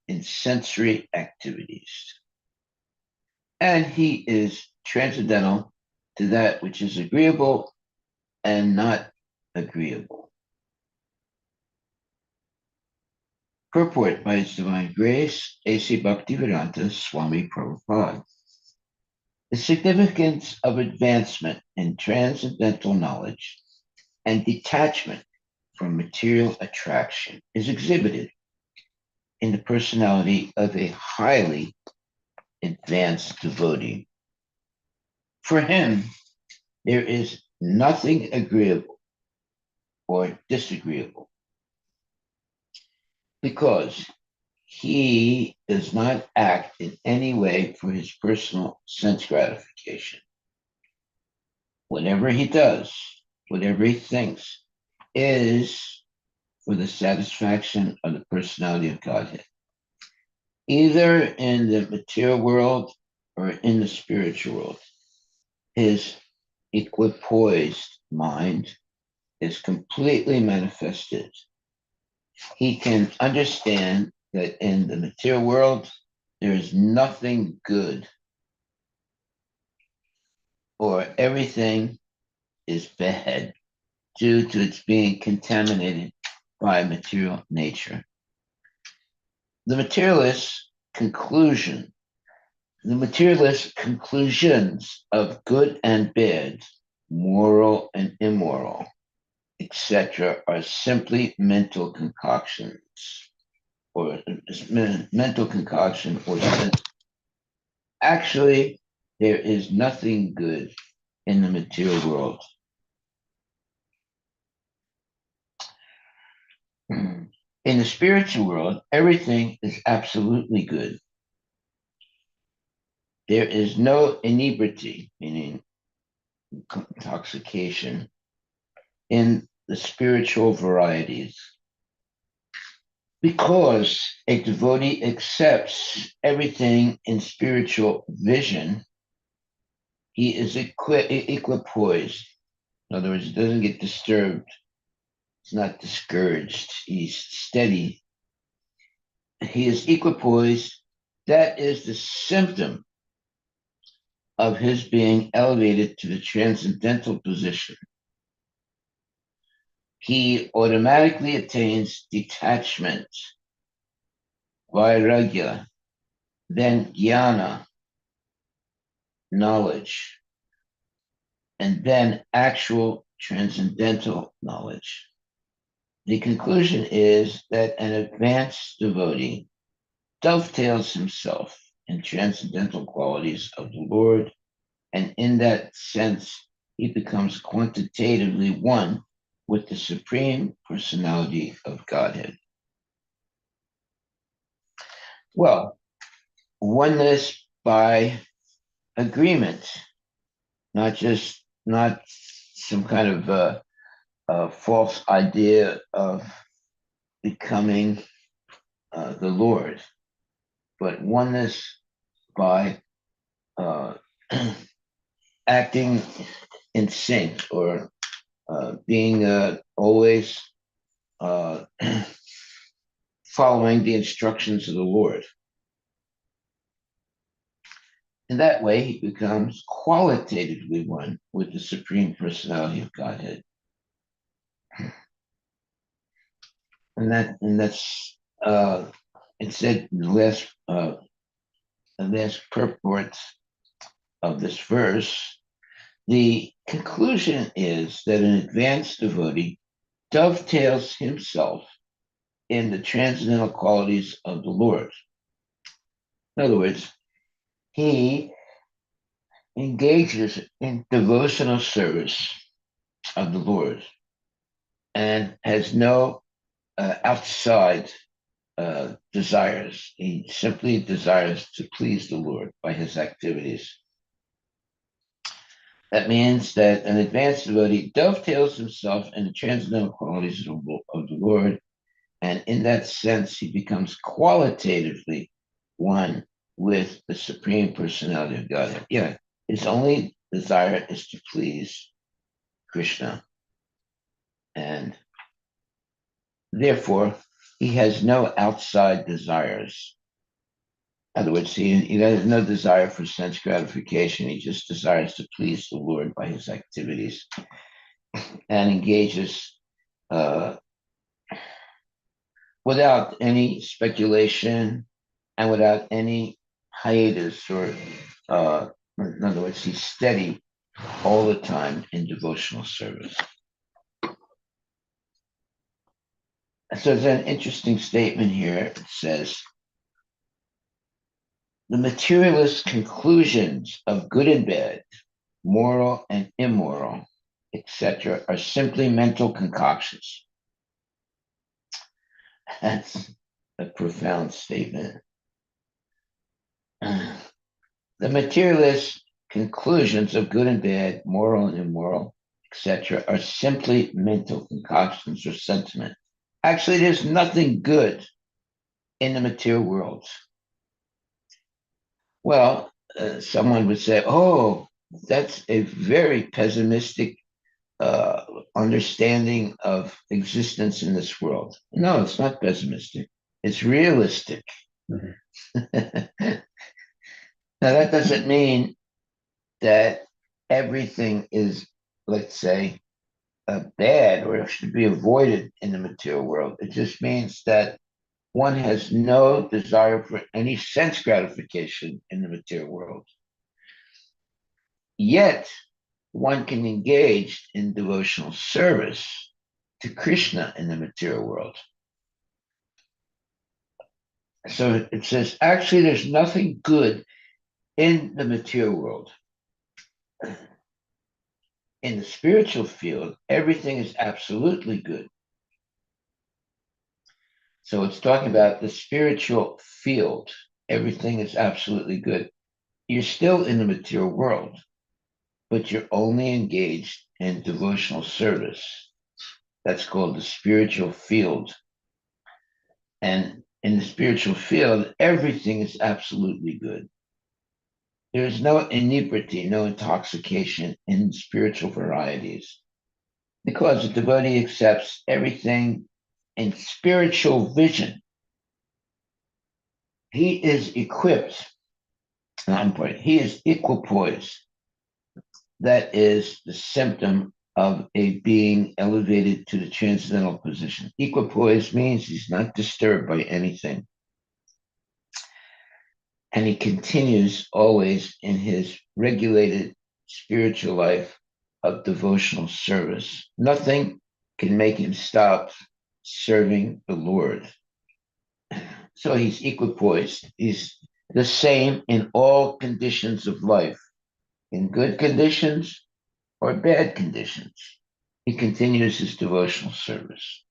in sensory activities. And he is transcendental to that which is agreeable and not agreeable. Purport by His Divine Grace, A.C. Bhaktivedanta Swami Prabhupada. The significance of advancement in transcendental knowledge and detachment from material attraction is exhibited in the personality of a highly advanced devotee. For him, there is nothing agreeable or disagreeable because he does not act in any way for his personal sense gratification. Whatever he does, whatever he thinks, is for the satisfaction of the personality of Godhead, either in the material world or in the spiritual world. His equipoised mind is completely manifested. He can understand that in the material world, there is nothing good, or everything is bad due to its being contaminated by material nature. The materialist conclusion, the materialist conclusions of good and bad, moral and immoral, etc., are simply mental concoctions, or mental concoction, or actually, there is nothing good in the material world. In the spiritual world, everything is absolutely good. There is no inebriety, meaning intoxication, in the spiritual varieties. Because a devotee accepts everything in spiritual vision, he is equipoised. In other words, he doesn't get disturbed. He's not discouraged. He's steady. He is equipoised. That is the symptom of his being elevated to the transcendental position. He automatically attains detachment, vairagya, then jnana, knowledge, and then actual transcendental knowledge. The conclusion is that an advanced devotee dovetails himself in transcendental qualities of the Lord, and in that sense, he becomes quantitatively one with the Supreme Personality of Godhead. Well, oneness by agreement, not some kind of false idea of becoming the Lord, but oneness by acting in sync, or being always following the instructions of the Lord. In that way, he becomes qualitatively one with the Supreme Personality of Godhead. And that's it said in the last purport of this verse. The conclusion is that an advanced devotee dovetails himself in the transcendental qualities of the Lord. In other words, he engages in devotional service of the Lord and has no outside desires. He simply desires to please the Lord by his activities. That means that an advanced devotee dovetails himself in the transcendental qualities of the Lord, and in that sense, he becomes qualitatively one with the Supreme Personality of Godhead. Yeah, his only desire is to please Krishna. And therefore, He has no outside desires. In other words, he has no desire for sense gratification. He just desires to please the Lord by his activities and engages uh, without any speculation and without any hiatus or, in other words, he's steady all the time in devotional service. So there's an interesting statement here. It says, the materialist conclusions of good and bad, moral and immoral, etc., are simply mental concoctions. That's a profound statement. The materialist conclusions of good and bad, moral and immoral, etc., are simply mental concoctions or sentiment. Actually, there's nothing good in the material world. Well, someone would say, oh, that's a very pessimistic uh, understanding of existence in this world. No, it's not pessimistic. It's realistic. Mm-hmm. Now, that doesn't mean that everything is, let's say, bad or should be avoided in the material world. It just means that one has no desire for any sense gratification in the material world. Yet, one can engage in devotional service to Krishna in the material world. So it says, actually, there's nothing good in the material world. In the spiritual field, everything is absolutely good. So it's talking about the spiritual field. Everything is absolutely good. You're still in the material world, but you're only engaged in devotional service. That's called the spiritual field. And in the spiritual field, everything is absolutely good. There is no inebriety, no intoxication in spiritual varieties, because the devotee accepts everything in spiritual vision. He is equipped, he is equipoised. That is the symptom of a being elevated to the transcendental position. Equipoise means he's not disturbed by anything. And he continues always in his regulated spiritual life of devotional service. Nothing can make him stop serving the Lord. So he's equipoised. He's the same in all conditions of life, in good conditions or bad conditions. He continues his devotional service.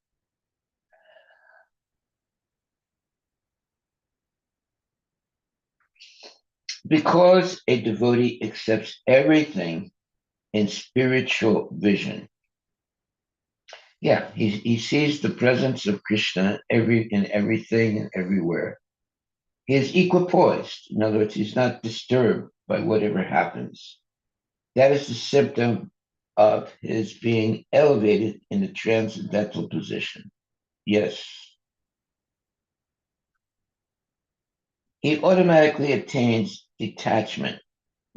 Because a devotee accepts everything in spiritual vision. Yeah, he sees the presence of Krishna in everything and everywhere. He is equipoised. In other words, he's not disturbed by whatever happens. That is the symptom of his being elevated in the transcendental position. Yes. He automatically attains detachment,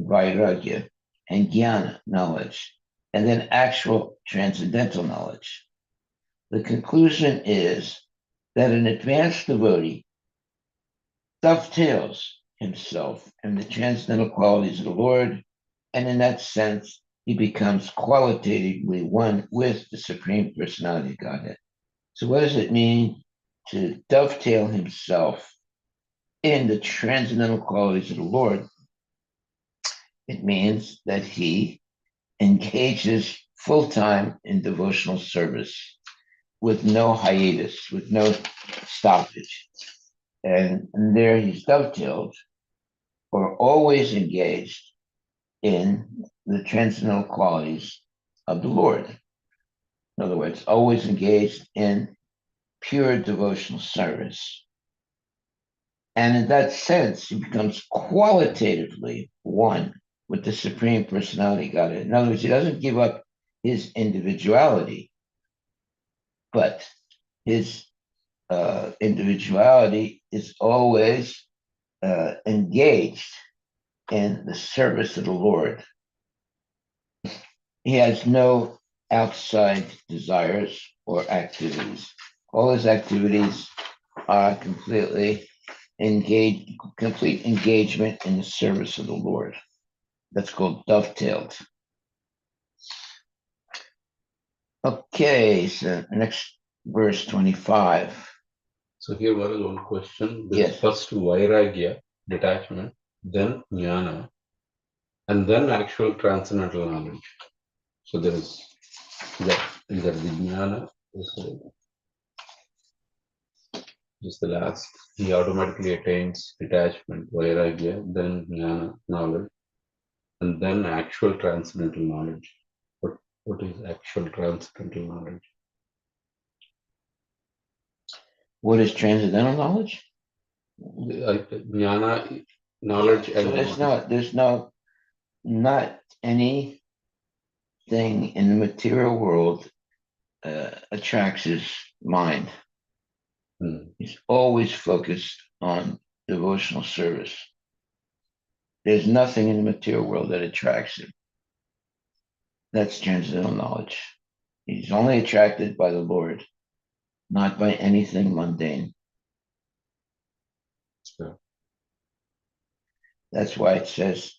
vairagya, and jnana, knowledge, and then actual transcendental knowledge. The conclusion is that an advanced devotee dovetails himself in the transcendental qualities of the Lord, and in that sense, he becomes qualitatively one with the Supreme Personality of Godhead. So, what does it mean to dovetail himself in the transcendental qualities of the Lord? It means that he engages full time in devotional service with no hiatus, with no stoppage. And there he's dovetailed or always engaged in the transcendental qualities of the Lord. In other words, always engaged in pure devotional service. And in that sense, he becomes qualitatively one with the Supreme Personality Godhead. In other words, he doesn't give up his individuality, but his individuality is always engaged in the service of the Lord. He has no outside desires or activities. All his activities are complete engagement in the service of the Lord. That's called dovetailed. Okay, so next verse 25. So here was one question. There is Yes. first vairagya, detachment, then jnana, and then actual transcendental knowledge. So there is either the jnana is the last. He automatically attains detachment, vairagya, then jnana, knowledge, and then actual transcendental knowledge. What is actual transcendental knowledge? What is transcendental knowledge? Jnana, knowledge, So and there's not anything in the material world attracts his mind. He's always focused on devotional service. There's nothing in the material world that attracts him. That's transcendental knowledge. He's only attracted by the Lord, not by anything mundane. Sure. That's why it says,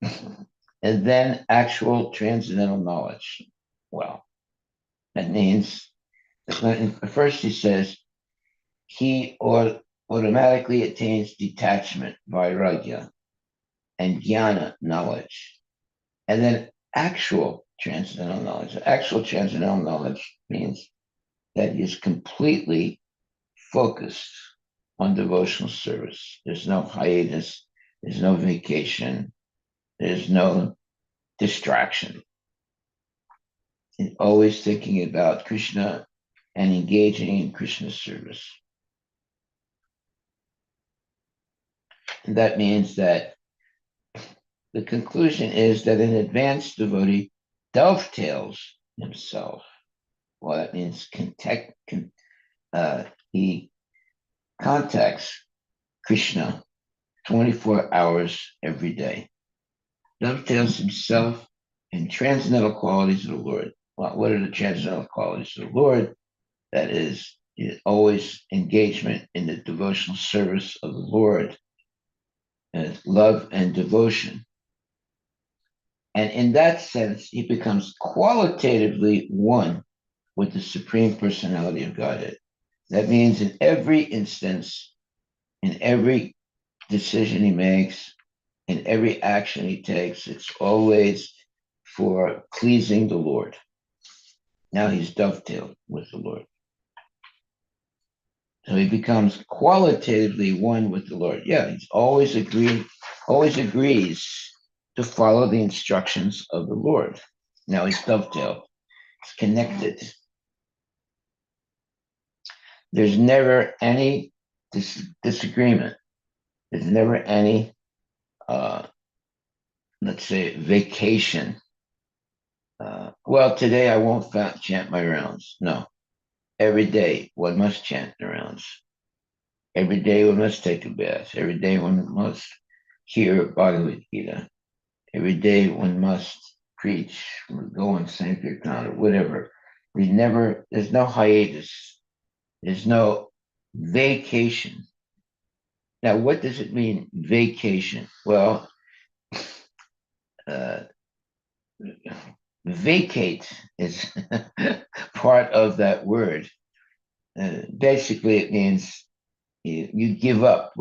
and then actual transcendental knowledge. Well, that means, first he says, he automatically attains detachment, vairagya, and jnana, knowledge. And then actual transcendental knowledge. Actual transcendental knowledge means that he is completely focused on devotional service. There's no hiatus, there's no vacation, there's no distraction. He's always thinking about Krishna and engaging in Krishna's service. And that means that the conclusion is that an advanced devotee dovetails himself. Well, that means he contacts Krishna 24 hours every day, dovetails himself in transcendental qualities of the Lord. Well, what are the transcendental qualities of the Lord? That is always engagement in the devotional service of the Lord, love and devotion. And in that sense, he becomes qualitatively one with the Supreme Personality of Godhead. That means in every instance, in every decision he makes, in every action he takes, it's always for pleasing the Lord. Now he's dovetailed with the Lord. So he becomes qualitatively one with the Lord. Yeah, he's always agrees to follow the instructions of the Lord. Now he's dovetailed, it's connected. There's never any disagreement. There's never any, let's say, vacation. Well, today I won't chant my rounds. No, every day one must chant the rounds. Every day one must take a bath. Every day one must hear Bhagavad Gita. Every day one must preach, go on Sankirtan or whatever. There's no hiatus. There's no vacation. Now, what does it mean, vacation? Well, uh, vacate is part of that word. Basically, it means you give up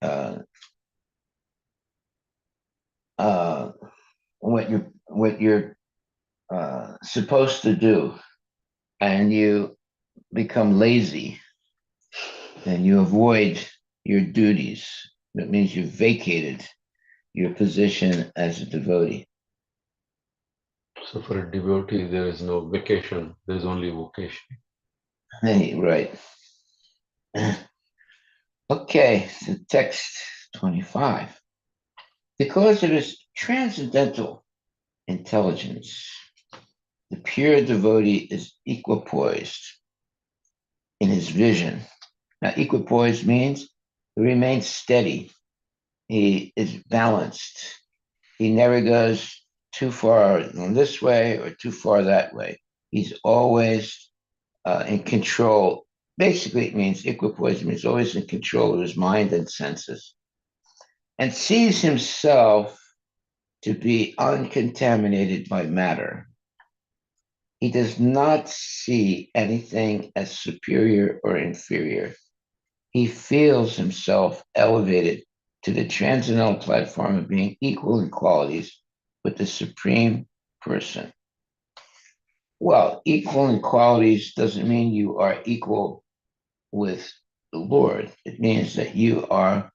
uh, uh, what you're supposed to do, and you become lazy, and you avoid your duties. That means you've vacated your position as a devotee. so for a devotee, there is no vacation. There is only vocation. Hey, right. Okay, so text 25. Because of his transcendental intelligence, the pure devotee is equipoised in his vision. Now, equipoise means he remains steady. He is balanced. He never goes too far this way or too far that way. He's always in control. Basically, it means equipoise means always in control of his mind and senses, and sees himself to be uncontaminated by matter. He does not see anything as superior or inferior. He feels himself elevated to the transcendental platform of being equal in qualities with the Supreme Person. Well, equal in qualities doesn't mean you are equal with the Lord. It means that you are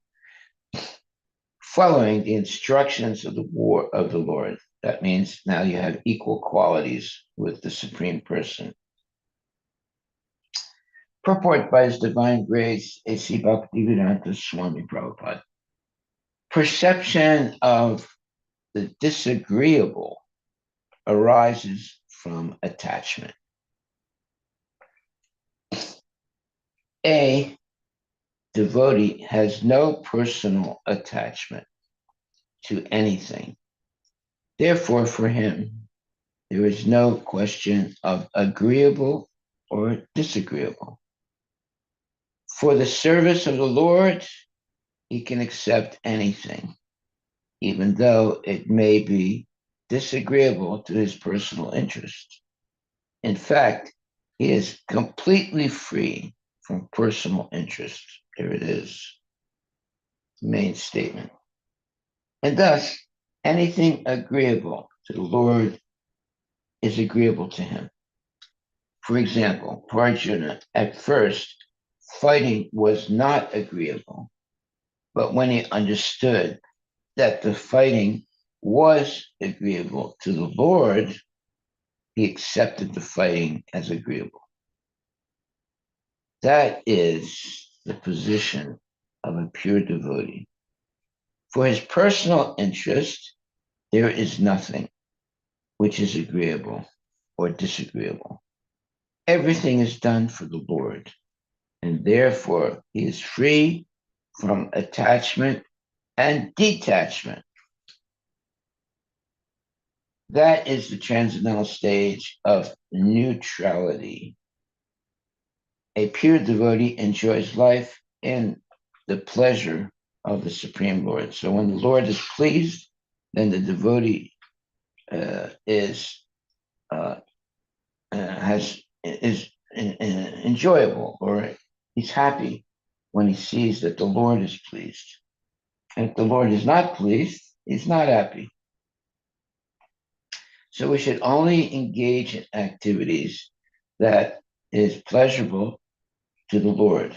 following the instructions of the Lord. That means now you have equal qualities with the Supreme Person. Purport by His Divine Grace, A.C. Bhaktivedanta Swami Prabhupada. Perception of the disagreeable arises from attachment. A devotee has no personal attachment to anything. Therefore, for him, there is no question of agreeable or disagreeable. For the service of the Lord, he can accept anything, even though it may be disagreeable to his personal interest. In fact, he is completely free from personal interest. There it is, main statement. And thus, anything agreeable to the Lord is agreeable to him. For example, for Arjuna, at first, fighting was not agreeable, but when he understood that the fighting was agreeable to the Lord, he accepted the fighting as agreeable. That is the position of a pure devotee. For his personal interest, there is nothing which is agreeable or disagreeable. Everything is done for the Lord, and therefore he is free from attachment and detachment. That is the transcendental stage of neutrality. A pure devotee enjoys life in the pleasure of the Supreme Lord. So when the Lord is pleased, then the devotee is enjoyable, or he's happy when he sees that the Lord is pleased. And if the Lord is not pleased, he's not happy. So we should only engage in activities that is pleasurable to the Lord,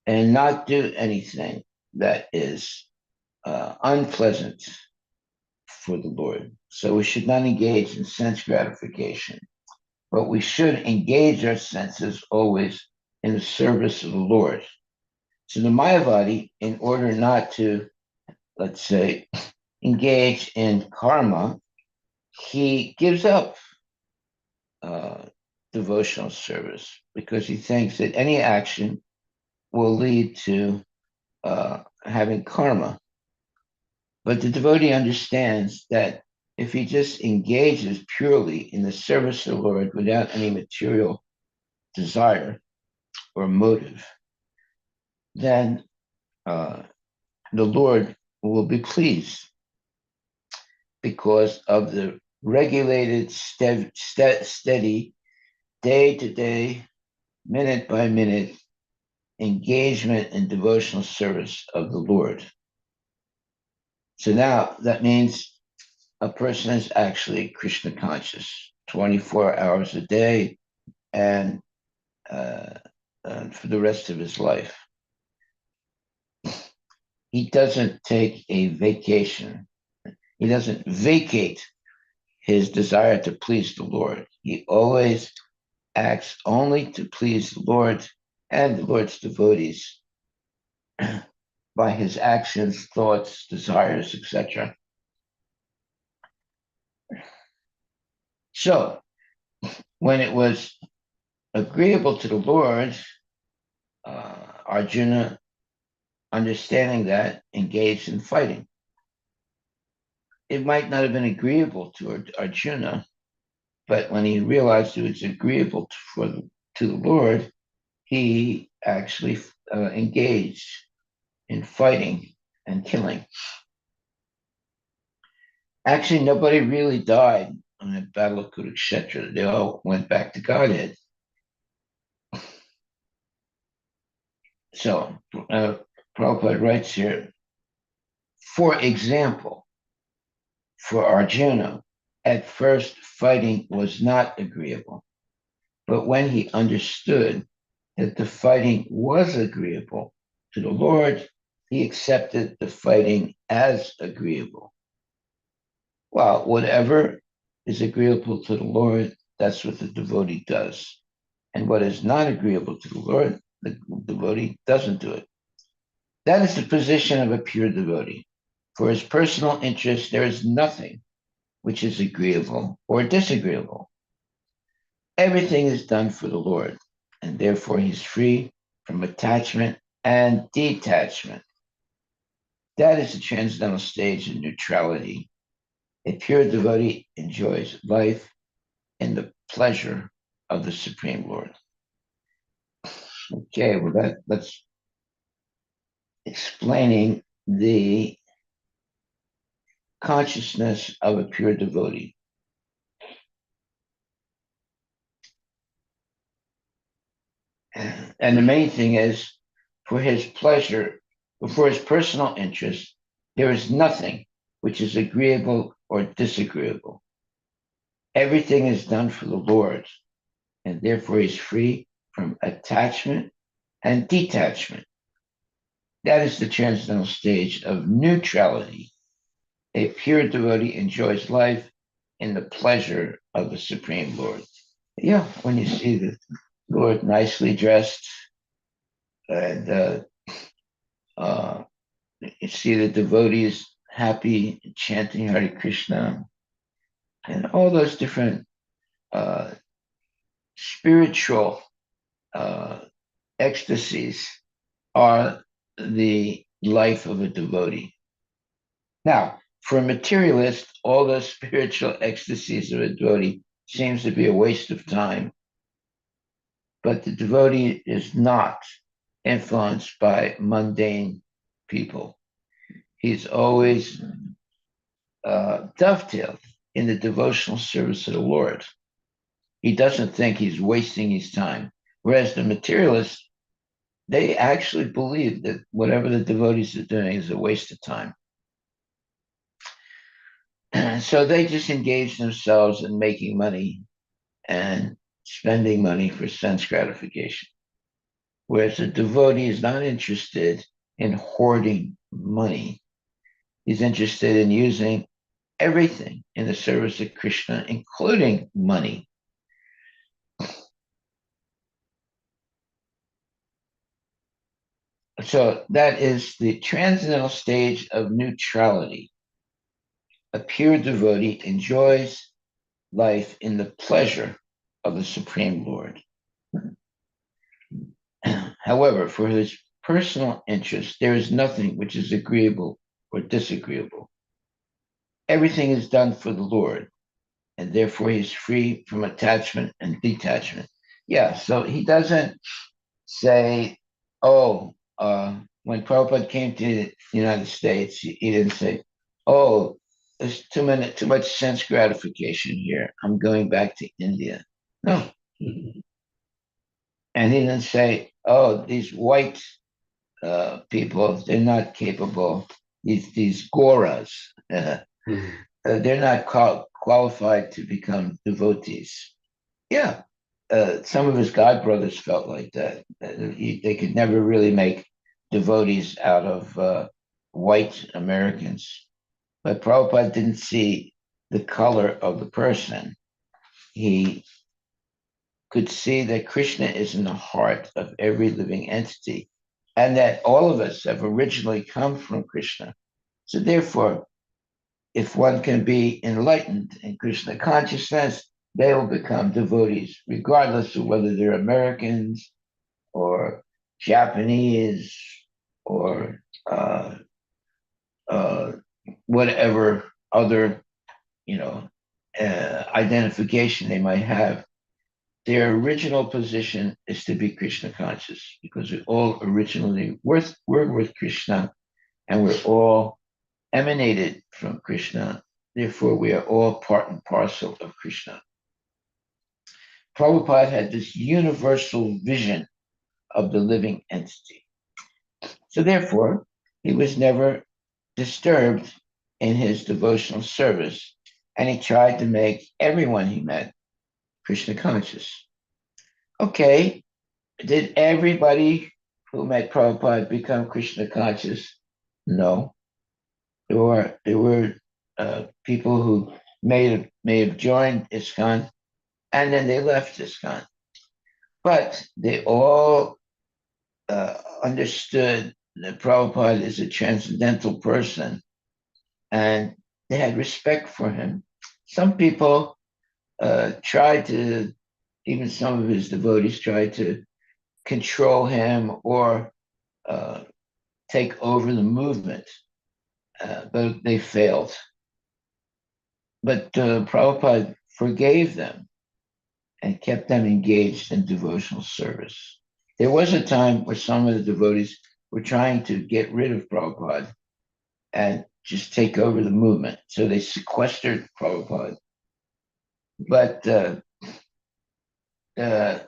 and not do anything that is unpleasant for the Lord. So we should not engage in sense gratification, but we should engage our senses always in the service of the Lord. So the Mayavadi, in order not to, let's say, engage in karma, he gives up devotional service because he thinks that any action will lead to having karma. But the devotee understands that if he just engages purely in the service of the Lord without any material desire or motive, then the Lord will be pleased because of the regulated, steady, day to day, minute by minute engagement in devotional service of the Lord. So now that means a person is actually Krishna conscious 24 hours a day and for the rest of his life. He doesn't take a vacation. He doesn't vacate his desire to please the Lord. He always acts only to please the Lord and the Lord's devotees by his actions, thoughts, desires, etc. So, when it was agreeable to the Lord, Arjuna, understanding that, engaged in fighting. It might not have been agreeable to Arjuna, but when he realized it was agreeable to the Lord, he actually engaged in fighting and killing. Actually, nobody really died in the Battle of Kurukshetra. They all went back to Godhead. So, Prabhupada writes here, for example, for Arjuna, at first fighting was not agreeable, but when he understood that the fighting was agreeable to the Lord, he accepted the fighting as agreeable. Well, whatever is agreeable to the Lord, that's what the devotee does. And what is not agreeable to the Lord, the devotee doesn't do it. That is the position of a pure devotee. For his personal interest, there is nothing which is agreeable or disagreeable. Everything is done for the Lord, and therefore he's free from attachment and detachment. That is the transcendental stage of neutrality. A pure devotee enjoys life in the pleasure of the Supreme Lord. Okay, well, that's explaining the consciousness of a pure devotee. And the main thing is, for his pleasure, for his personal interest, there is nothing which is agreeable or disagreeable. Everything is done for the Lord, and therefore he's free from attachment and detachment. That is the transcendental stage of neutrality. A pure devotee enjoys life in the pleasure of the Supreme Lord. Yeah, when you see the Lord nicely dressed and uh, you see the devotees happy, chanting Hare Krishna, and all those different uh, spiritual uh, ecstasies are the life of a devotee. Now, for a materialist, all those spiritual ecstasies of a devotee seems to be a waste of time, but the devotee is not influenced by mundane people. He's always dovetailed in the devotional service of the Lord. He doesn't think he's wasting his time. Whereas the materialists, they actually believe that whatever the devotees are doing is a waste of time. So they just engage themselves in making money and spending money for sense gratification. Whereas the devotee is not interested in hoarding money. He's interested in using everything in the service of Krishna, including money. So that is the transcendental stage of neutrality. A pure devotee enjoys life in the pleasure of the Supreme Lord. However, for his personal interest, there is nothing which is agreeable or disagreeable. Everything is done for the Lord, and therefore he is free from attachment and detachment. Yeah, so he doesn't say, oh, when Prabhupada came to the United States, he didn't say, oh, there's too much sense gratification here. I'm going back to India. No. And he didn't say, oh, these white people, they're not capable. These Goras, they're not qualified to become devotees. Yeah, some of his god brothers felt like that. They could never really make devotees out of white Americans. But Prabhupada didn't see the color of the person. He could see that Krishna is in the heart of every living entity and that all of us have originally come from Krishna. So, therefore, if one can be enlightened in Krishna consciousness, they will become devotees, regardless of whether they're Americans or Japanese or uh, uh, whatever other, you know, identification they might have. Their original position is to be Krishna conscious because we all originally were with Krishna and we're all emanated from Krishna. Therefore, we are all part and parcel of Krishna. Prabhupada had this universal vision of the living entity. So, therefore, he was never disturbed in his devotional service, and he tried to make everyone he met Krishna conscious. Okay, did everybody who met Prabhupada become Krishna conscious? No. There were people who may have joined ISKCON and then they left ISKCON, but they all understood that Prabhupada is a transcendental person and they had respect for him. Some people tried to, even some of his devotees tried to control him or uh, take over the movement, but they failed. But Prabhupada forgave them and kept them engaged in devotional service. There was a time where some of the devotees were trying to get rid of Prabhupada and just take over the movement. So they sequestered Prabhupada. But uh, I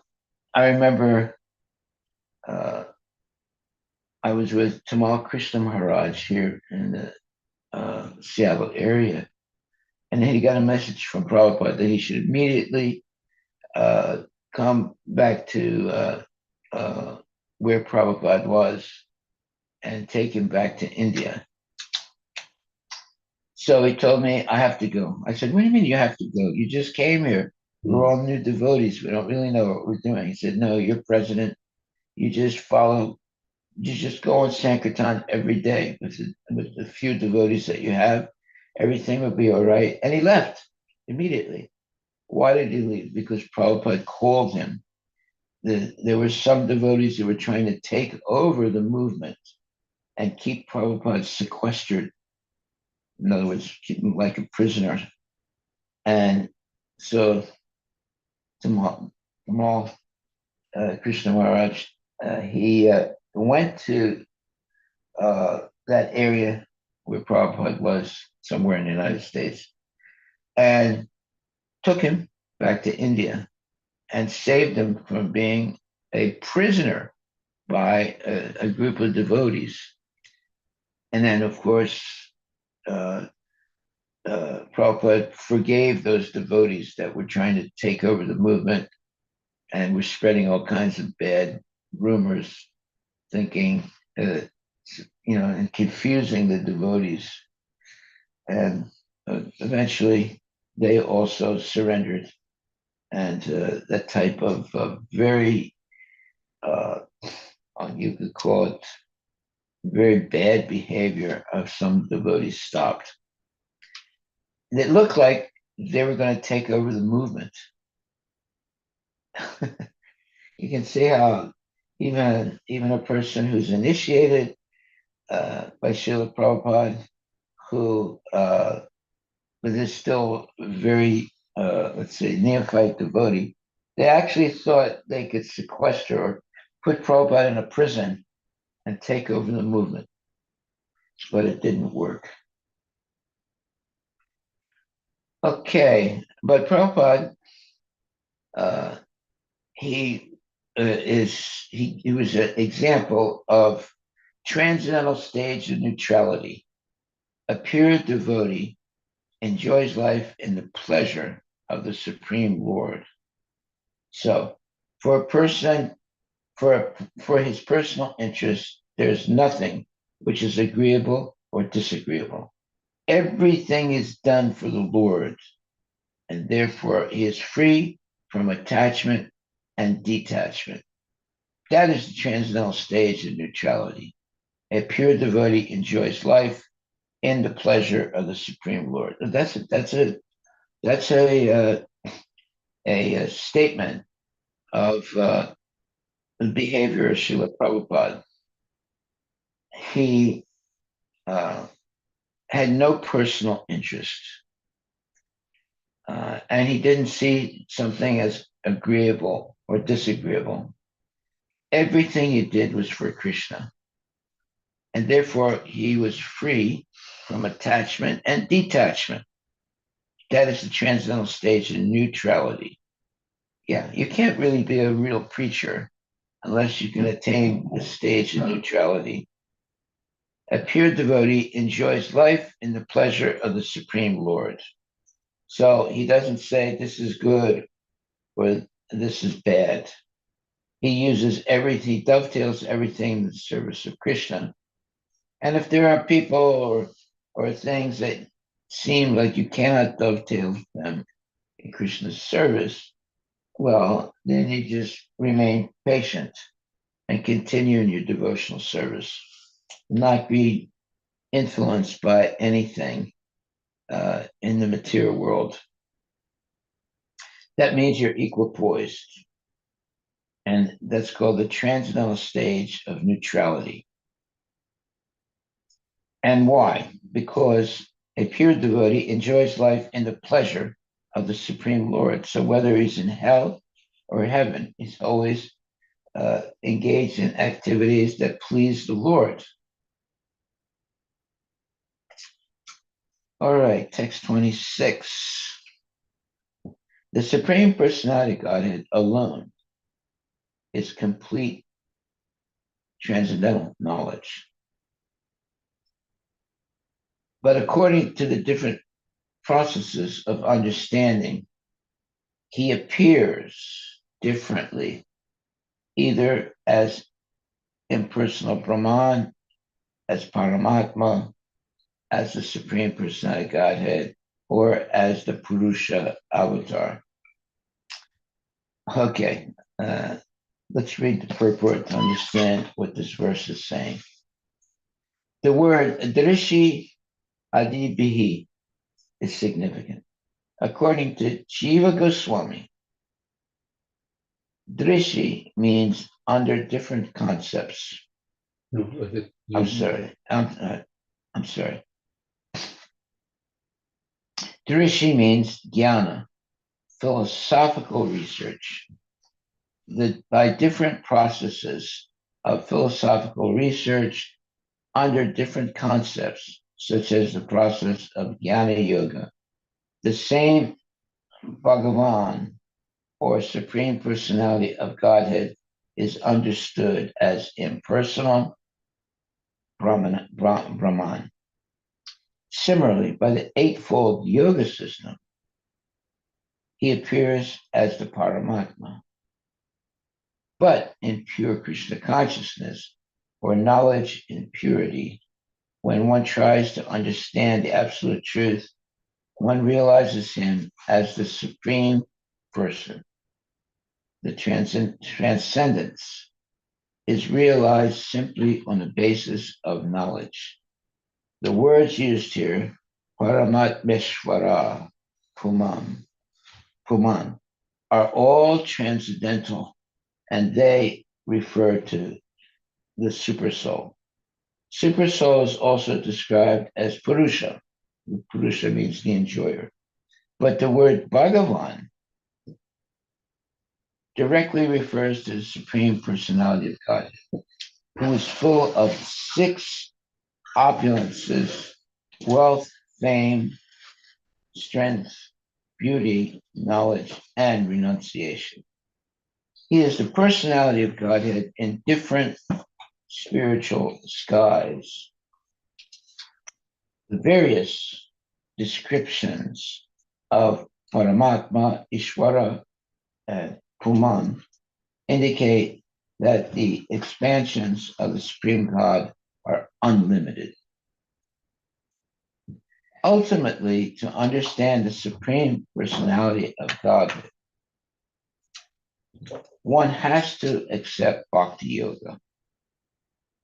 remember uh, I was with Tamal Krishna Maharaj here in the Seattle area, and he got a message from Prabhupada that he should immediately uh, come back to where Prabhupada was and take him back to India. So he told me, I have to go. I said, what do you mean you have to go? You just came here. We're all new devotees. We don't really know what we're doing. He said, no, you're president. You just follow, you just go on Sankirtan every day with the few devotees that you have. Everything will be all right. And he left immediately. Why did he leave? Because Prabhupada called him. There were some devotees who were trying to take over the movement and keep Prabhupada sequestered. In other words, keep him like a prisoner. And so Tamal Krishna Maharaj, he went to that area where Prabhupada was, somewhere in the United States, and took him back to India and saved him from being a prisoner by a group of devotees. And then, of course, uh, Prabhupada forgave those devotees that were trying to take over the movement and were spreading all kinds of bad rumors, thinking, and confusing the devotees. And eventually, they also surrendered. And that type of very, uh, you could call it very bad behavior of some devotees stopped. It looked like they were going to take over the movement. You can see how even a person who's initiated by Srila Prabhupada, who but is still very, let's say, neophyte devotee, they actually thought they could sequester or put Prabhupada in a prison and take over the movement, but it didn't work. Okay, but Prabhupada, uh, he was an example of transcendental stage of neutrality. A pure devotee enjoys life in the pleasure of the Supreme Lord. So, for a person, for his personal interest, there's nothing which is agreeable or disagreeable. Everything is done for the Lord, and therefore he is free from attachment and detachment. That is the transcendental stage of neutrality. A pure devotee enjoys life in the pleasure of the Supreme Lord. That's a statement of the behavior of Srila Prabhupada. He uh, had no personal interest, and he didn't see something as agreeable or disagreeable. Everything he did was for Krishna, and therefore he was free from attachment and detachment. That is the transcendental stage of neutrality. Yeah, you can't really be a real preacher unless you can attain the stage of neutrality. A pure devotee enjoys life in the pleasure of the Supreme Lord. So he doesn't say this is good or this is bad. He uses everything, he dovetails everything in the service of Krishna. And if there are people or things that seem like you cannot dovetail them in Krishna's service, well, then you just remain patient and continue in your devotional service, not be influenced by anything in the material world. That means you're equipoised. And that's called the transcendental stage of neutrality. And why? Because a pure devotee enjoys life in the pleasure of the Supreme Lord. So whether he's in hell or heaven, he's always engaged in activities that please the Lord. All right, text 26. The Supreme Personality Godhead alone is complete transcendental knowledge. But according to the different processes of understanding, he appears differently, either as impersonal Brahman, as Paramatma, as the Supreme Personality Godhead, or as the Purusha Avatar. Okay, let's read the purport to understand what this verse is saying. The word Drishi Adibihi is significant. According to Jiva Goswami, Drishi means under different concepts. No, I'm sorry. I'm sorry. Drishi means jnana, philosophical research. By different processes of philosophical research under different concepts, such as the process of jnana yoga, the same Bhagavan or Supreme Personality of Godhead is understood as impersonal Brahman. Similarly, by the Eightfold Yoga system, he appears as the Paramatma. But in pure Krishna consciousness, or knowledge in purity, when one tries to understand the absolute truth, one realizes him as the Supreme Person. The transcendence is realized simply on the basis of knowledge. The words used here, Paramatmeshvara, Puman, are all transcendental, and they refer to the supersoul. Supersoul is also described as Purusha. Purusha means the enjoyer. But the word Bhagavan directly refers to the Supreme Personality of God, who is full of six opulences: wealth, fame, strength, beauty, knowledge, and renunciation. He is the personality of Godhead in different spiritual skies. The various descriptions of Paramatma, Ishvara, and Puman indicate that the expansions of the Supreme God are unlimited. Ultimately, to understand the Supreme Personality of Godhead, one has to accept Bhakti Yoga.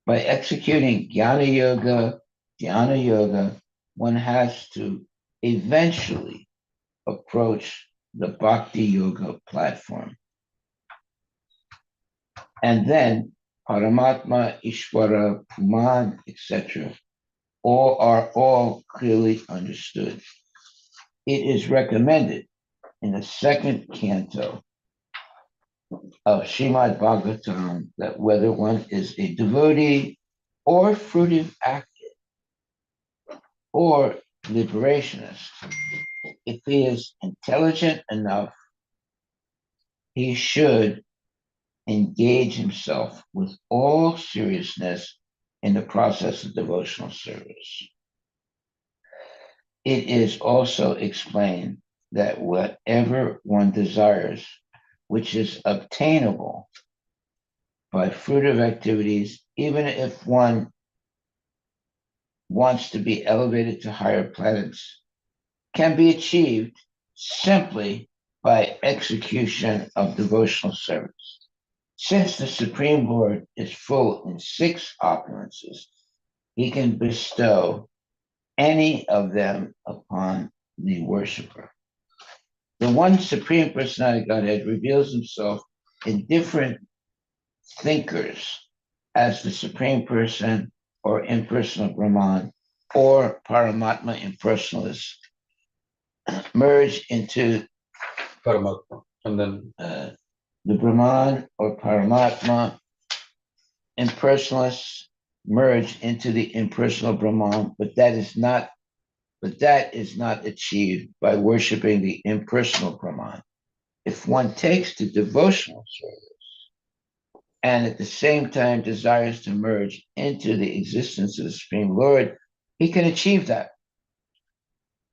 By executing Jnana Yoga, one has to eventually approach the Bhakti Yoga platform. And then Paramatma, Ishvara, Puman, etc., all clearly understood. It is recommended in the second canto of Srimad Bhagavatam that whether one is a devotee or fruitive actor or liberationist, if he is intelligent enough, he should engage himself with all seriousness in the process of devotional service. It is also explained that whatever one desires, which is obtainable by fruitive activities, even if one wants to be elevated to higher planets, can be achieved simply by execution of devotional service. Since the Supreme Lord is full in six opulences, he can bestow any of them upon the worshiper. The one Supreme Personality of Godhead reveals himself in different thinkers as the Supreme Person or impersonal Brahman or Paramatma impersonalists merge into Paramatma. And then the Brahman or Paramatma impersonalists merge into the impersonal Brahman, but that is not achieved by worshiping the impersonal Brahman. If one takes to devotional service and at the same time desires to merge into the existence of the Supreme Lord, he can achieve that.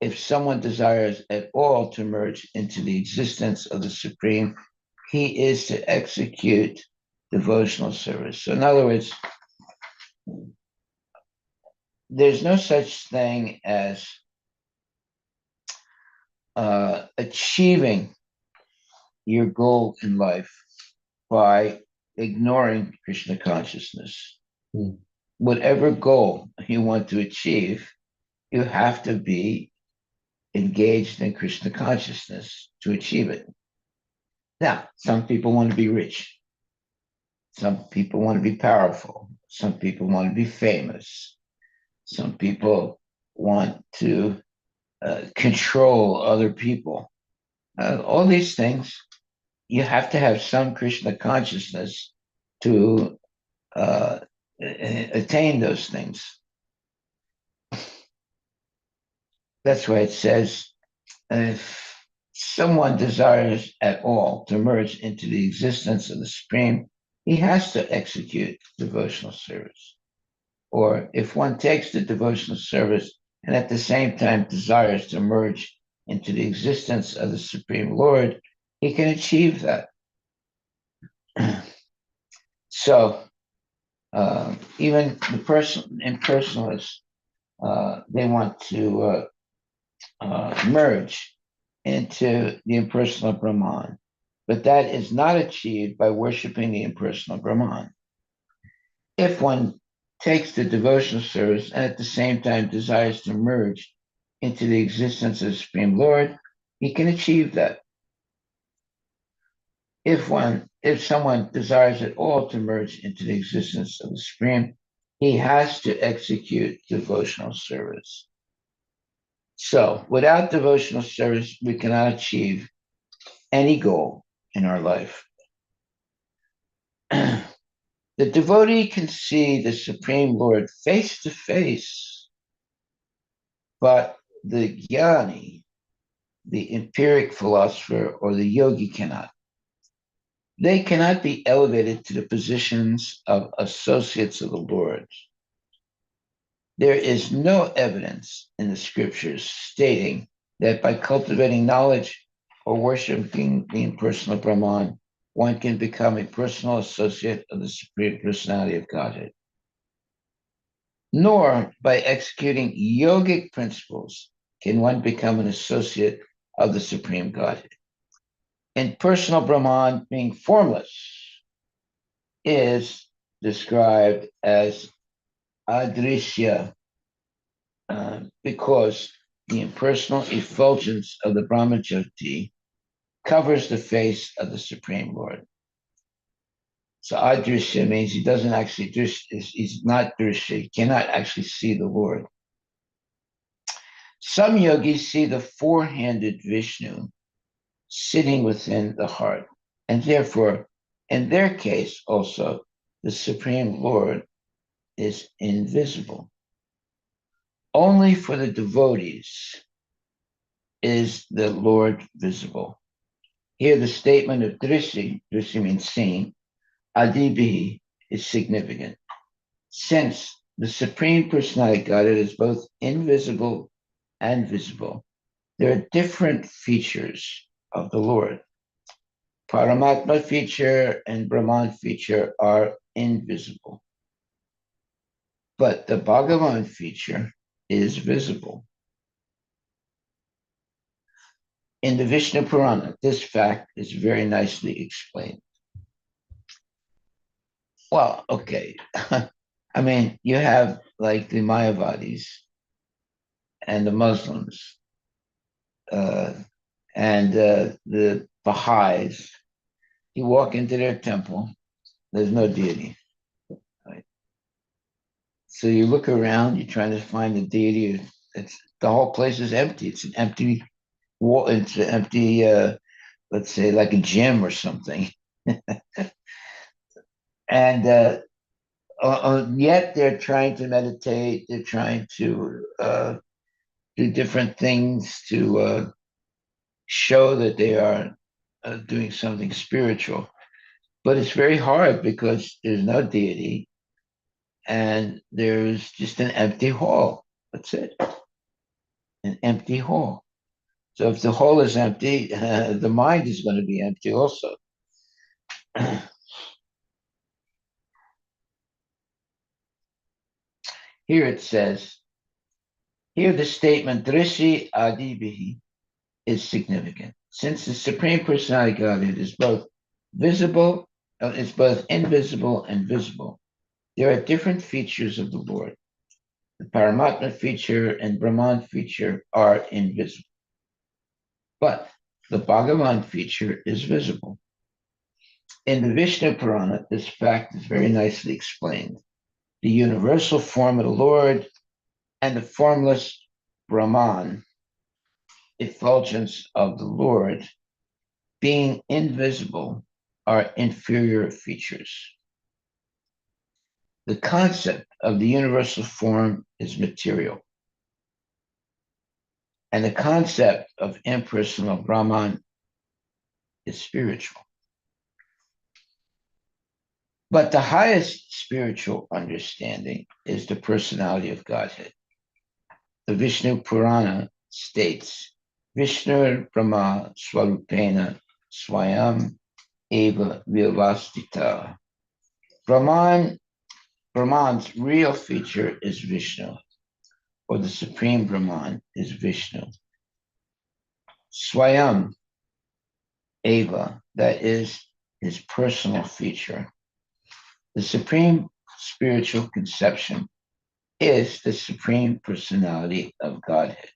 If someone desires at all to merge into the existence of the Supreme, he is to execute devotional service. So, in other words, there's no such thing as achieving your goal in life by ignoring Krishna consciousness. mm, Whatever goal you want to achieve, you have to be engaged in Krishna consciousness to achieve it. Now, some people want to be rich. Some people want to be powerful. Some people want to be famous. Some people want to control other people. All these things, you have to have some Krishna consciousness to attain those things. That's why it says if someone desires at all to merge into the existence of the Supreme, he has to execute devotional service. Or if one takes the devotional service and at the same time desires to merge into the existence of the Supreme Lord, he can achieve that. So even the person impersonalists, they want to merge into the impersonal Brahman. But that is not achieved by worshiping the impersonal Brahman. If one takes the devotional service and at the same time desires to merge into the existence of the Supreme Lord, he can achieve that. If someone desires at all to merge into the existence of the Supreme, he has to execute devotional service. So, without devotional service, we cannot achieve any goal in our life. The devotee can see the Supreme Lord face to face, but the jnani, the empiric philosopher, or the yogi cannot. They cannot be elevated to the positions of associates of the Lord. There is no evidence in the scriptures stating that by cultivating knowledge or worshiping the impersonal Brahman, one can become a personal associate of the Supreme Personality of Godhead. Nor by executing yogic principles can one become an associate of the Supreme Godhead. Impersonal Brahman, being formless, is described as adrisya because the impersonal effulgence of the Brahmajyoti covers the face of the Supreme Lord. So adrisha means he doesn't actually he's not drisha, he cannot actually see the Lord. Some yogis see the four-handed Vishnu sitting within the heart, and therefore, in their case also, the Supreme Lord is invisible. Only for the devotees is the Lord visible. Here, the statement of Drishi means seeing, Adibihi is significant. Since the Supreme Personality Godhead is both invisible and visible, there are different features of the Lord. Paramatma feature and Brahman feature are invisible, but the Bhagavan feature is visible. In the Vishnu Purana, this fact is very nicely explained. Well, okay. I mean, you have like the Mayavadis and the Muslims uh, and the Baha'is. You walk into their temple, there's no deity. Right? So you look around, you're trying to find the deity. It's the whole place is empty. It's an empty wall. It's an empty, let's say, like a gym or something. And yet they're trying to meditate. They're trying to do different things to show that they are doing something spiritual. But it's very hard because there's no deity and there's just an empty hall. That's it, an empty hall. So if the hall is empty, the mind is going to be empty also. Here it says, here the statement Drishi Adibihi is significant. Since the Supreme Personality Godhead is both visible, it's both invisible and visible, there are different features of the Lord. The Paramatma feature and Brahman feature are invisible. But the Bhagavan feature is visible. In the Vishnu Purana, this fact is very nicely explained. The universal form of the Lord and the formless Brahman, effulgence of the Lord, being invisible, are inferior features. The concept of the universal form is material, and the concept of impersonal Brahman is spiritual. But the highest spiritual understanding is the personality of Godhead. The Vishnu Purana states, Vishnu Brahma Swarupena Swayam Eva Vyavastita. Brahman's real feature is Vishnu, or the Supreme Brahman is Vishnu. Swayam Eva, that is his personal feature. The supreme spiritual conception is the supreme personality of Godhead.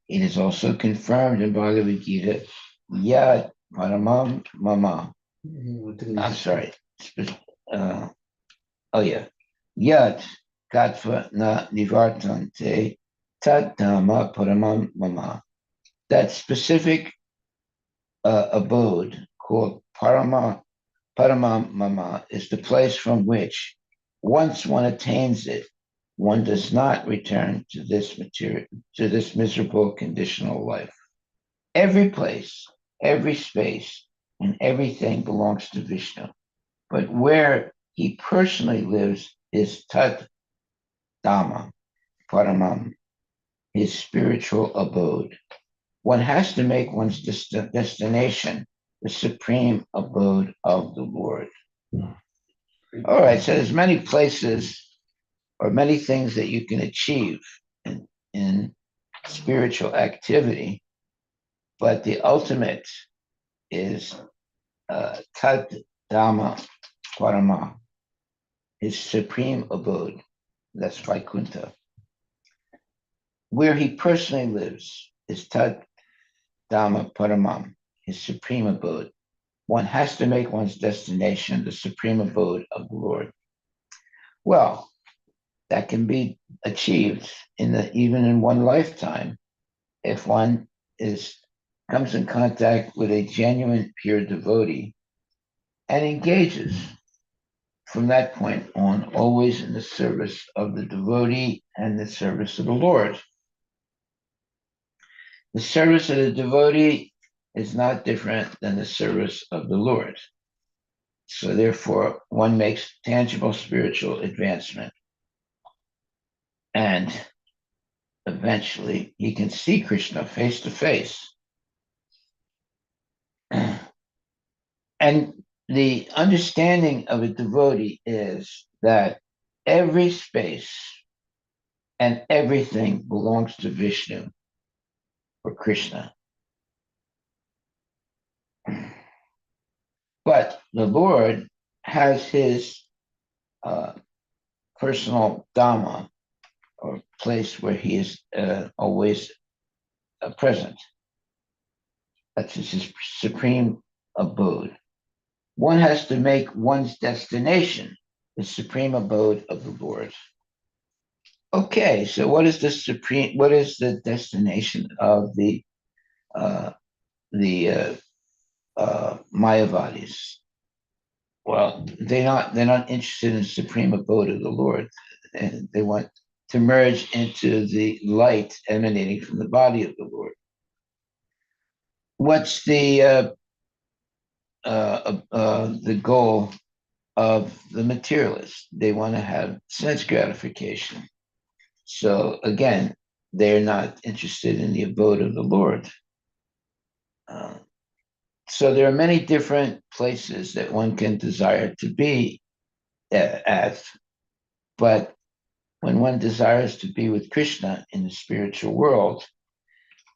It is also confirmed in Bhagavad Gita, Yad Paramam Mama. I'm sorry. Uh, oh, yeah. Yad Katva Na Nivartante Tat Dhamma Paramam Mama. That specific abode called Paramam Mama is the place from which, once one attains it, one does not return to this miserable conditional life. Every place, every space, and everything belongs to Vishnu. But where he personally lives is Tat Dhamma, Paramam, his spiritual abode. One has to make one's destination the supreme abode of the Lord. All right, so there's many places or many things that you can achieve in spiritual activity, but the ultimate is Tat Dhamma Parama, his supreme abode. That's Vaikuntha. Where he personally lives is Tat Dhamma Paramam, his supreme abode. one has to make one's destination the supreme abode of the Lord. Well, that can be achieved even in one lifetime if one is comes in contact with a genuine pure devotee and engages from that point on always in the service of the devotee and the service of the Lord. The service of the devotee is not different than the service of the Lord. So therefore, one makes tangible spiritual advancement. And eventually he can see Krishna face to face. And the understanding of a devotee is that every space and everything belongs to Vishnu or Krishna. But the Lord has his personal Dhamma, or place where he is always present. That's his supreme abode. One has to make one's destination the supreme abode of the Lord. Okay, so what is the destination of uh, the Mayavadis? Well, they're not interested in the supreme abode of the Lord, and they want to merge into the light emanating from the body of the Lord. What's the goal of the materialist? They want to have sense gratification. So again, they're not interested in the abode of the Lord. Uh, so there are many different places that one can desire to be at, but when one desires to be with Krishna in the spiritual world,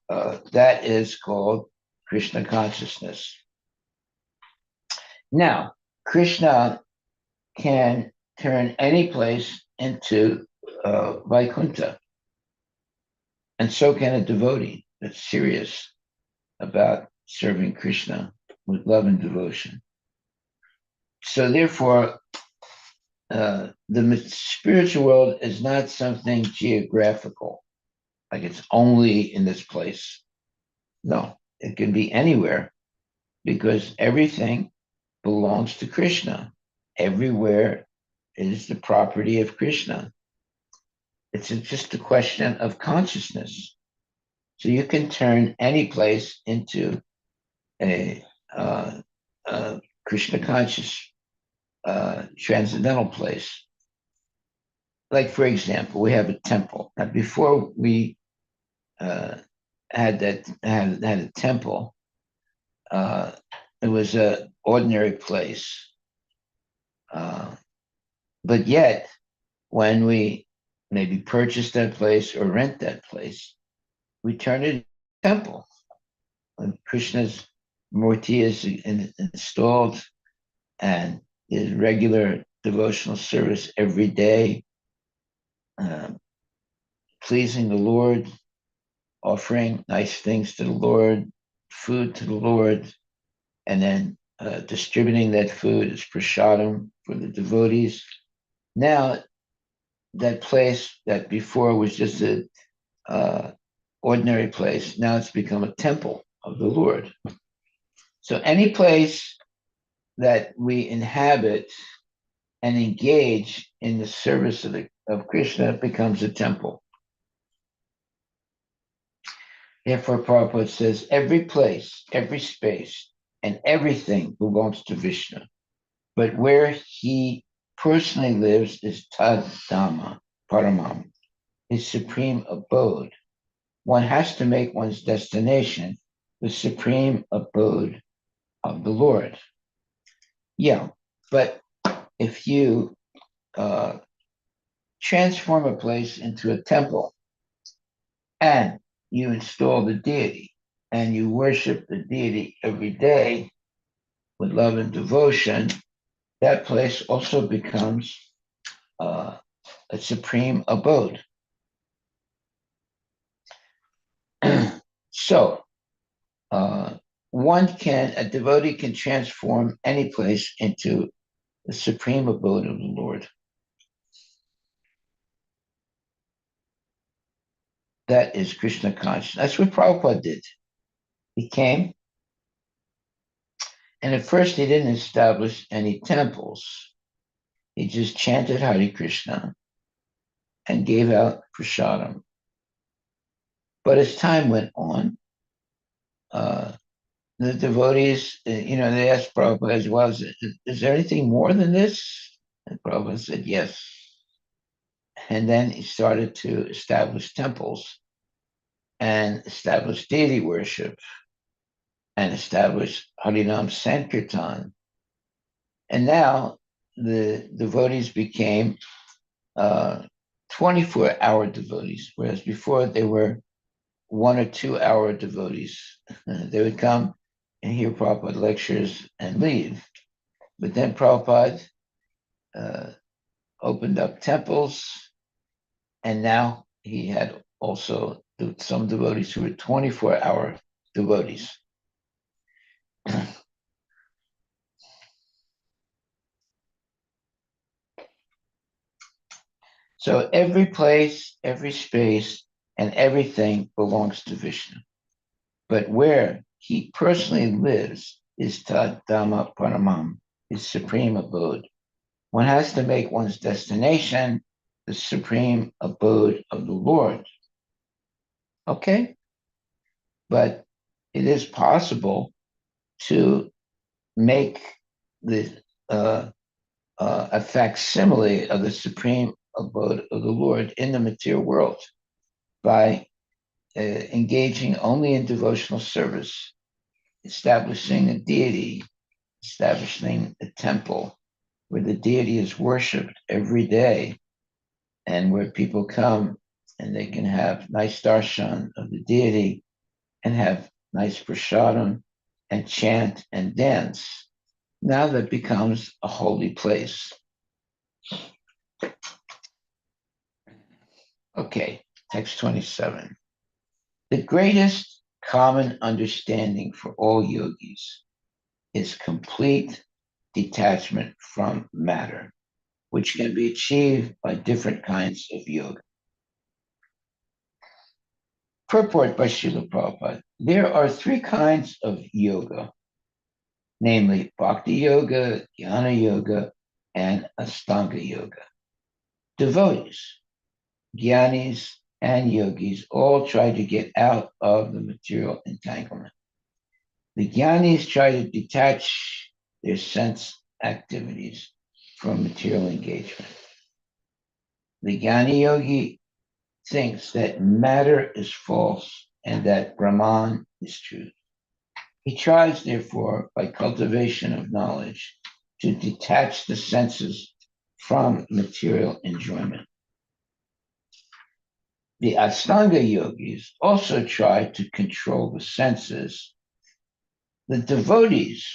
that is called Krishna consciousness. Now, Krishna can turn any place into Vaikuntha, and so can a devotee that's serious about serving Krishna with love and devotion. So, therefore, the spiritual world is not something geographical, like it's only in this place. No, it can be anywhere because everything belongs to Krishna. Everywhere is the property of Krishna. It's just a question of consciousness. So you can turn any place into a, uh, Krishna conscious transcendental place. Like, for example, we have a temple. Now, before we uh, had a temple, uh, it was an ordinary place. Uh, but yet, when we maybe purchase that place or rent that place, we turn it into a temple. When Krishna's murti is installed and his regular devotional service every day, uh, pleasing the Lord, offering nice things to the Lord, food to the Lord, and then distributing that food as prasadam for the devotees. Now, that place that before was just a uh, ordinary place, now it's become a temple of the Lord. So any place that we inhabit and engage in the service of Krishna becomes a temple. Therefore, Prabhupada says every place, every space, and everything belongs to Vishnu. But where he personally lives is Tad Dhamma, Paramam, his supreme abode. One has to make one's destination the supreme abode of the Lord. Yeah, but if you transform a place into a temple and you install the deity and you worship the deity every day with love and devotion, that place also becomes uh, a supreme abode. So, a devotee can transform any place into the supreme abode of the Lord. That is Krishna consciousness. That's what Prabhupada did. He came, and at first he didn't establish any temples. He just chanted Hare Krishna and gave out prasadam. But as time went on, uh, the devotees, they asked Prabhupada as well, is there anything more than this? And Prabhupada said, yes. And then he started to establish temples and establish deity worship and establish Harinam Sankirtan. And now the devotees became 24-hour devotees, whereas before they were 1 or 2 hour devotees. They would come and hear Prabhupada lectures and leave. But then Prabhupada opened up temples, and now he had also some devotees who were 24-hour devotees. So every place, every space, and everything belongs to Vishnu. But where he personally lives is Tad Dhamma Paramam, his supreme abode. One has to make one's destination the supreme abode of the Lord. Okay? But it is possible to make the a facsimile of the supreme abode of the Lord in the material world by engaging only in devotional service, establishing a deity, establishing a temple where the deity is worshipped every day and where people come and they can have nice darshan of the deity and have nice prasadam and chant and dance. Now that becomes a holy place. Okay, text 27. The greatest common understanding for all yogis is complete detachment from matter, which can be achieved by different kinds of yoga. Purport by Srila Prabhupada. There are 3 kinds of yoga, namely Bhakti Yoga, Jnana Yoga, and Astanga Yoga. Devotees, Jnanis, and yogis all try to get out of the material entanglement. The Jnanis try to detach their sense activities from material engagement. The Jnani yogi thinks that matter is false and that Brahman is truth. He tries, therefore, by cultivation of knowledge, to detach the senses from material enjoyment. The Ashtanga yogis also try to control the senses. The devotees,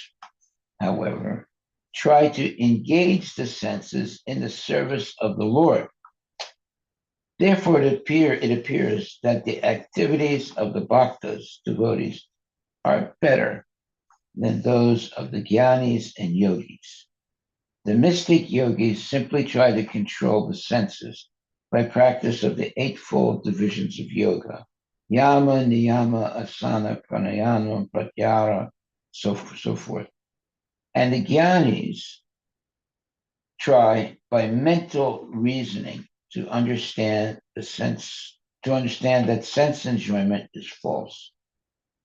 however, try to engage the senses in the service of the Lord. Therefore, it appears that the activities of the bhaktas, devotees, are better than those of the jnanis and yogis. The mystic yogis simply try to control the senses by practice of the 8-fold divisions of yoga: yama, niyama, asana, pranayama, pratyahara, so forth. And the jnanis try by mental reasoning to understand that sense enjoyment is false.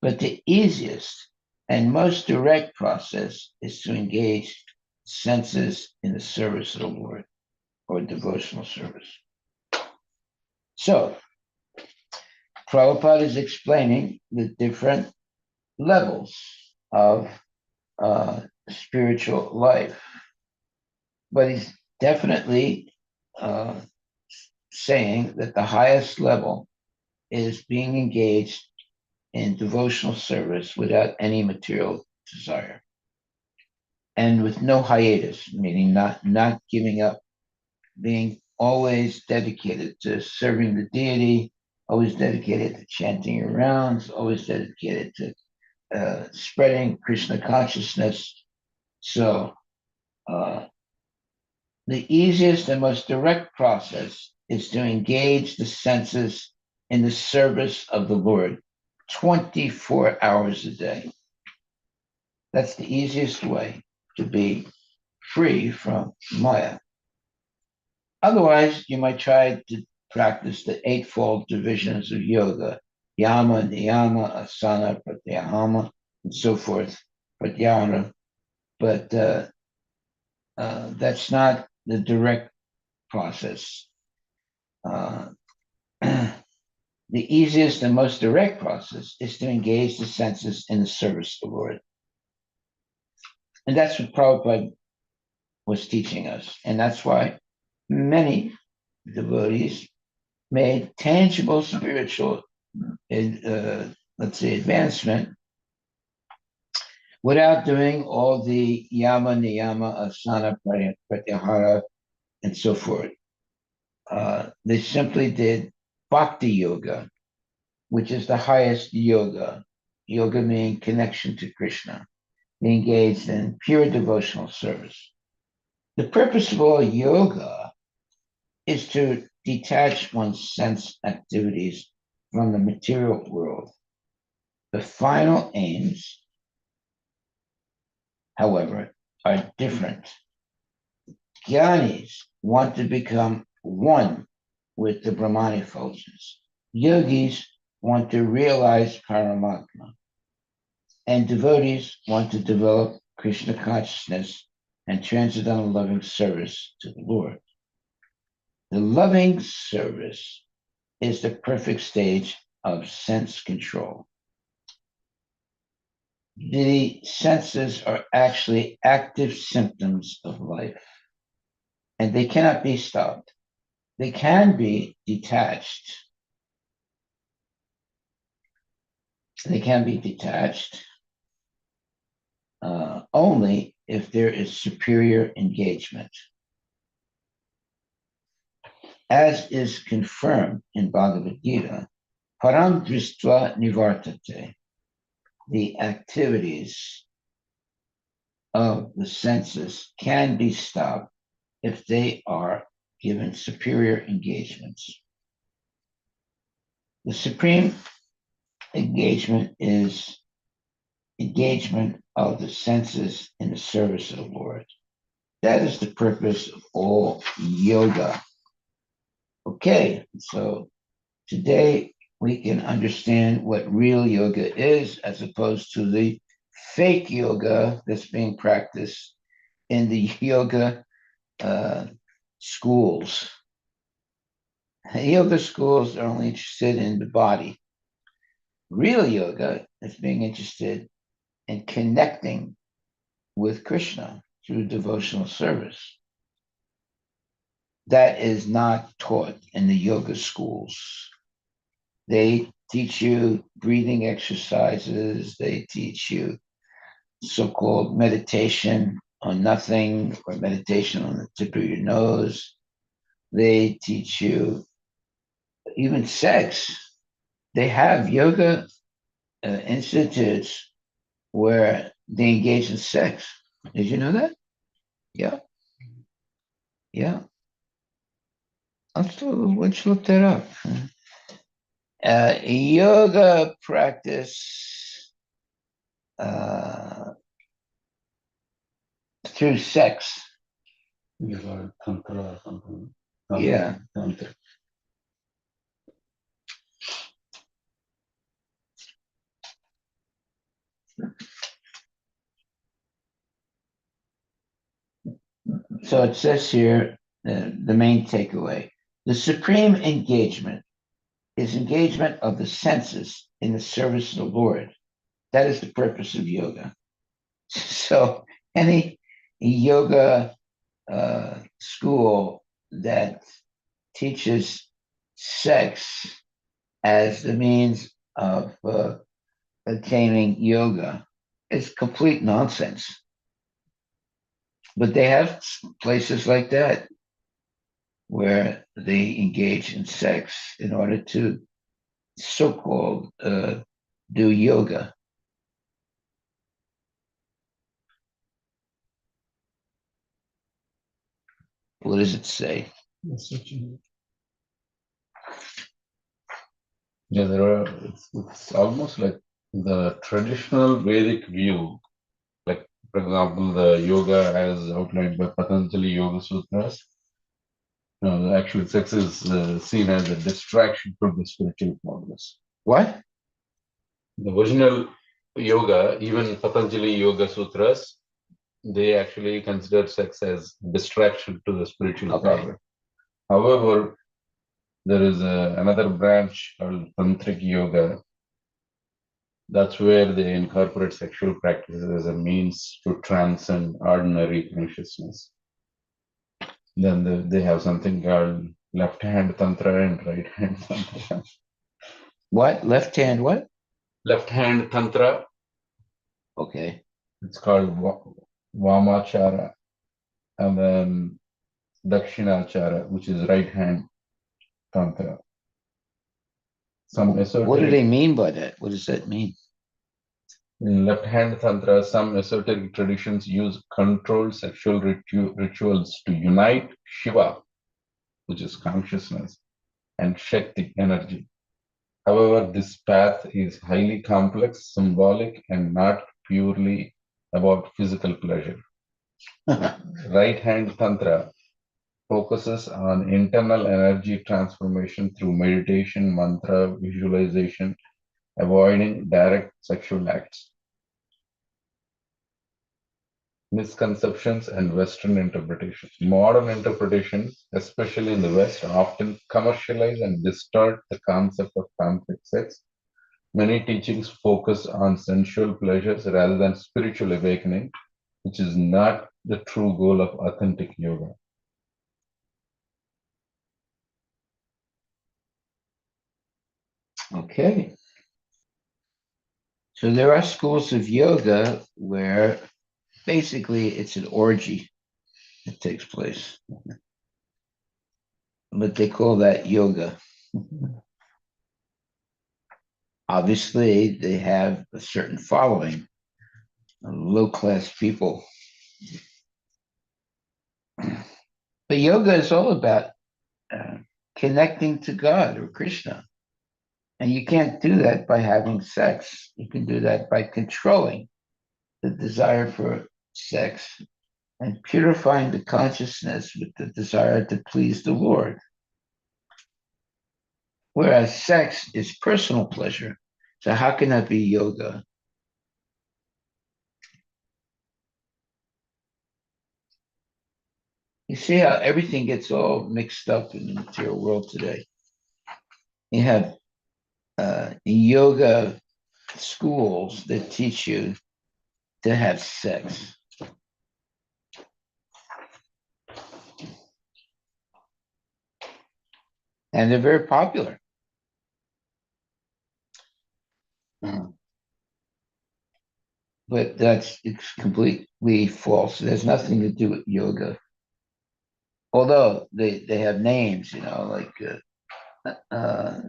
But the easiest and most direct process is to engage senses in the service of the Lord or devotional service. So, Prabhupada is explaining the different levels of spiritual life, but he's definitely saying that the highest level is being engaged in devotional service without any material desire and with no hiatus, meaning not giving up, being always dedicated to serving the deity, always dedicated to chanting your rounds, always dedicated to spreading Krishna consciousness. So uh, the easiest and most direct process is to engage the senses in the service of the Lord 24 hours a day. That's the easiest way to be free from Maya. Otherwise, you might try to practice the eightfold divisions of yoga: yama, niyama, asana, pratyahara, and so forth, pratyahara. But that's not the direct process. Uh, the easiest and most direct process is to engage the senses in the service of the Lord. And that's what Prabhupada was teaching us. And that's why many devotees made tangible spiritual, let's say, advancement without doing all the yama, niyama, asana, pratyahara, and so forth. They simply did bhakti yoga, which is the highest yoga. Yoga meaning connection to Krishna. They engaged in pure devotional service. The purpose of all yoga is to detach one's sense activities from the material world. The final aims, however, are different. Jnanis want to become one with the Brahman effulgence. Yogis want to realize Paramatma. And devotees want to develop Krishna consciousness and transcendental loving service to the Lord. The loving service is the perfect stage of sense control. The senses are actually active symptoms of life, and they cannot be stopped. They can be detached. They can be detached only if there is superior engagement. As is confirmed in Bhagavad Gita, param dristva nivartate, the activities of the senses can be stopped if they are given superior engagements. The supreme engagement is engagement of the senses in the service of the Lord. That is the purpose of all yoga. Okay, so today we can understand what real yoga is as opposed to the fake yoga that's being practiced in the yoga schools. Yoga schools are only interested in the body. Real yoga is being interested in connecting with Krishna through devotional service. That is not taught in the yoga schools. They teach you breathing exercises, they teach you so-called meditation on nothing or meditation on the tip of your nose. They teach you even sex. They have yoga institutes where they engage in sex. Did you know that? Yeah, yeah. Let's look that up. Yoga practice through sex. Tantra or something. Yeah. Tantra. So it says here the main takeaway: the supreme engagement is engagement of the senses in the service of the Lord. That is the purpose of yoga. So any yoga school that teaches sex as the means of attaining yoga is complete nonsense. But they have places like that where they engage in sex in order to so-called do yoga. What does it say? Yeah, it's almost like the traditional Vedic view, like for example, the yoga as outlined by Patanjali Yoga Sutras. Actually, sex is seen as a distraction from the spiritual progress. What? The original yoga, even Patanjali Yoga Sutras, they actually consider sex as distraction to the spiritual progress. However, there is another branch called Tantric Yoga. That's where they incorporate sexual practices as a means to transcend ordinary consciousness. Then they have something called left hand tantra and right hand tantra. What? Left hand what? Left hand tantra, Okay. it's called Vamachara, and then Dakshinachara, which is right hand tantra. Some What do they esoteric mean by that? What does that mean? in left hand tantra, some esoteric traditions use controlled sexual rituals to unite Shiva, which is consciousness, and Shakti, energy. However, this path is highly complex, symbolic, and not purely about physical pleasure. Right hand tantra focuses on internal energy transformation through meditation, mantra, visualization, avoiding direct sexual acts. Misconceptions and Western interpretations. Modern interpretations, especially in the West, often commercialize and distort the concept of tantric sex. Many teachings focus on sensual pleasures rather than spiritual awakening, which is not the true goal of authentic yoga. Okay. So there are schools of yoga where basically it's an orgy that takes place, but they call that yoga. Obviously, they have a certain following, low class people. But yoga is all about uh, connecting to God or Krishna. And you can't do that by having sex. You can do that by controlling the desire for sex and purifying the consciousness with the desire to please the Lord. Whereas sex is personal pleasure. So, how can that be yoga? You see how everything gets all mixed up in the material world today. You have yoga schools that teach you to have sex. And they're very popular. But it's completely false. It has nothing to do with yoga. Although they have names, like uh, uh,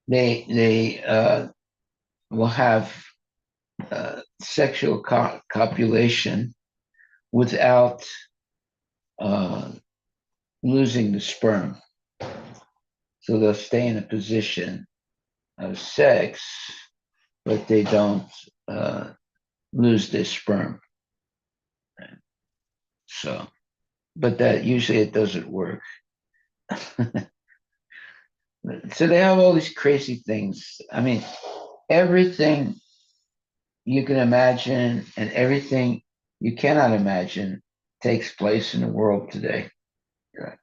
they will have sexual copulation without uh, losing the sperm. So they'll stay in a position of sex, but they don't lose their sperm. So, but that usually it doesn't work. So they have all these crazy things. I mean, everything you can imagine and everything you cannot imagine takes place in the world today. Right.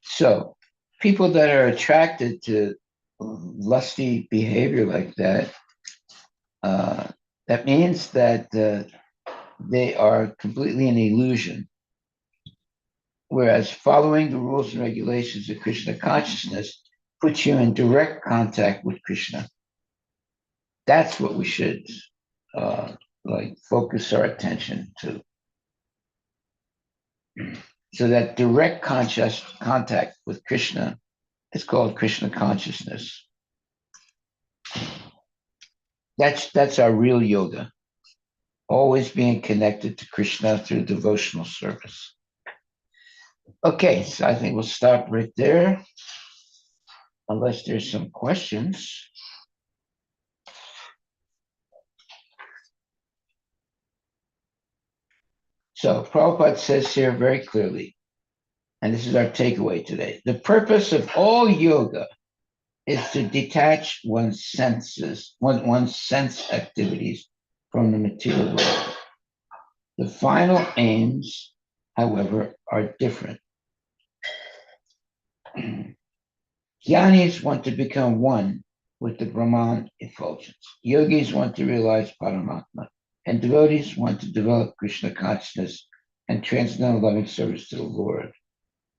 So people that are attracted to lusty behavior like that, uh, that means that they are completely an illusion. Whereas following the rules and regulations of Krishna consciousness puts you in direct contact with Krishna. That's what we should uh, focus our attention to. So that direct conscious contact with Krishna It's called Krishna consciousness. That's our real yoga. Always being connected to Krishna through devotional service. Okay, so I think we'll stop right there, unless there's some questions. So Prabhupada says here very clearly, and this is our takeaway today, the purpose of all yoga is to detach one's senses, one's sense activities from the material world. The final aims, however, are different. Jnanis want to become one with the Brahman effulgence. Yogis want to realize Paramatma. And devotees want to develop Krishna consciousness and transcendental loving service to the Lord.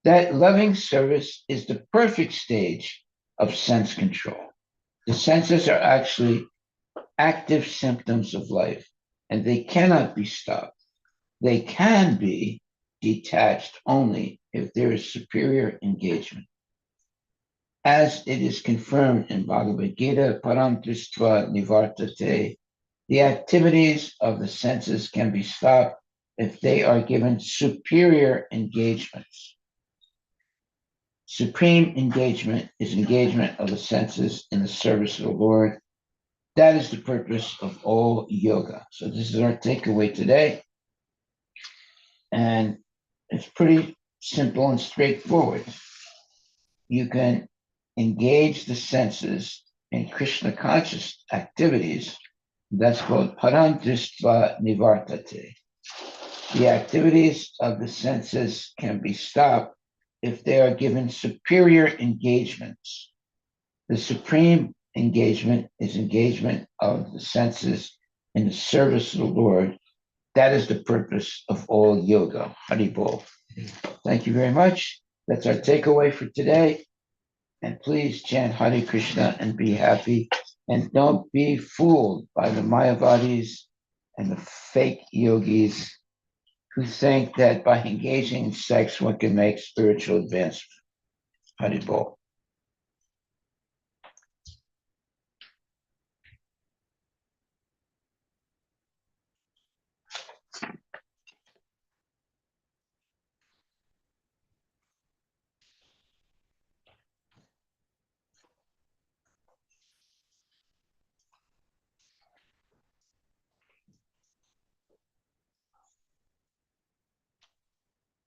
That loving service is the perfect stage of sense control. The senses are actually active symptoms of life, and they cannot be stopped. They can be detached only if there is superior engagement. As it is confirmed in Bhagavad Gita, param drištva nivartate, the activities of the senses can be stopped if they are given superior engagements. Supreme engagement is engagement of the senses in the service of the Lord. That is the purpose of all yoga. So this is our takeaway today. And it's pretty simple and straightforward. You can engage the senses in Krishna conscious activities. That's called parandristva nivartate. The activities of the senses can be stopped if they are given superior engagements. The supreme engagement is engagement of the senses in the service of the Lord. That is the purpose of all yoga. Haribol. Thank you very much. That's our takeaway for today. And please chant Hare Krishna and be happy. And don't be fooled by the Mayavadis and the fake yogis who think that by engaging in sex, one can make spiritual advancement. Haribol.